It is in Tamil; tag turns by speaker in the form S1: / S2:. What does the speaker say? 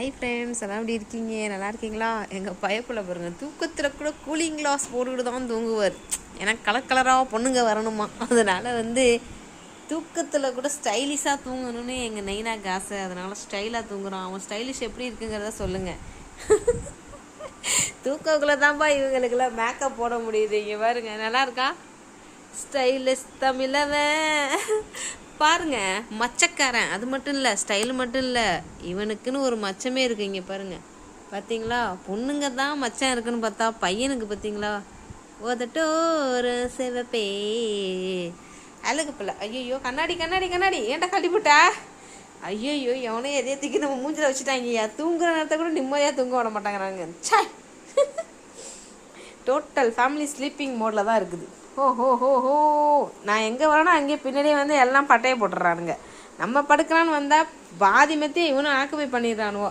S1: ஹை ஃப்ரெண்ட்ஸ், எல்லாம் எப்படி இருக்கீங்க? நல்லா இருக்கீங்களா? எங்கள் பயப்புல பாருங்கள், தூக்கத்தில் கூட கூலிங் கிளாஸ் போட்டுக்கிட்டு தான் தூங்குவார். ஏன்னா கலராக பொண்ணுங்க வரணுமா, அதனால் தூக்கத்தில் கூட ஸ்டைலிஷாக தூங்கணும்னு எங்கள் நைனாக்கு ஆசை. அதனால் ஸ்டைலாக தூங்குறான். அவன் ஸ்டைலிஷ் எப்படி இருக்குங்கிறத சொல்லுங்கள். தூக்கக்குள்ளே தான்ப்பா இவங்களுக்கெல்லாம் மேக்கப் போட முடியுது. இங்கே பாருங்க, நல்லா இருக்கா? ஸ்டைலிஷ் தமிழவன் பாருங்க, மச்சக்காரன். அது மட்டும் இல்லை, ஸ்டைல் மட்டும் இல்லை, இவனுக்குன்னு ஒரு மச்சமே இருக்கு. இங்கே பாருங்க, பார்த்தீங்களா? பொண்ணுங்க தான் மச்சம் இருக்குன்னு பார்த்தா பையனுக்கு பார்த்தீங்களா, ஓதட்டோ ஒரு சிவப்பே அழகு பிள்ளை. ஐயோ, கண்ணாடி கண்ணாடி கண்ணாடி ஏன்டா கட்டிவிட்டா? ஐயோ, எவனையும் எதையும் தூக்கி நம்ம மூஞ்சில் வச்சுட்டாங்கய்யா. தூங்குற நேரத்தை கூட நிம்மதியாக தூங்க விட மாட்டாங்கிறாங்க. சாய், டோட்டல் ஃபேமிலி ஸ்லீப்பிங் மோடில் தான் இருக்குது. ஓஹோ, நான் எங்கே வரேனோ அங்கேயே பின்னாடியே எல்லாம் பட்டையை போட்டுறானுங்க. நம்ம படுக்கலான்னு வந்தால் பாதி மத்தியே இவனும் ஆக்குபை பண்ணிடுறானுவோ.